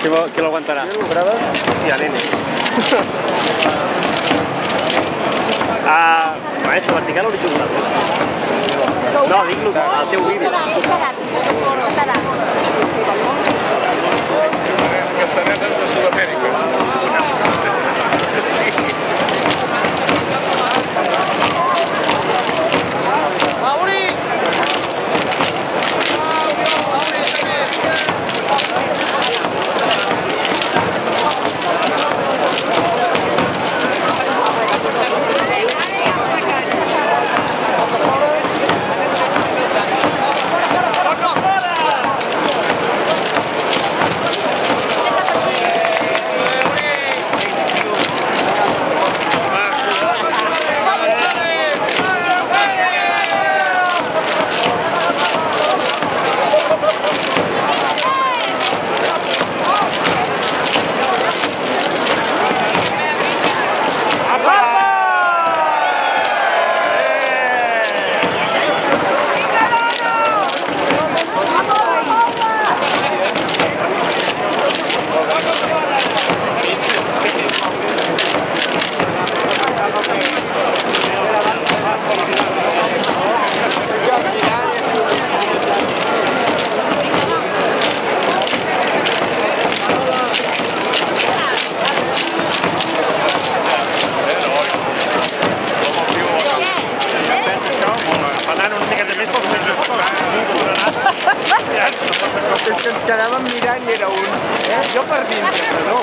Qui l'aguantarà? Hòstia, nene. Maestro, vertical o horitzontal? No, dic el teu vídeo. Castanetes de Sud-amèrica. És que ens quedàvem mirant i era un... Jo per dintre, però no.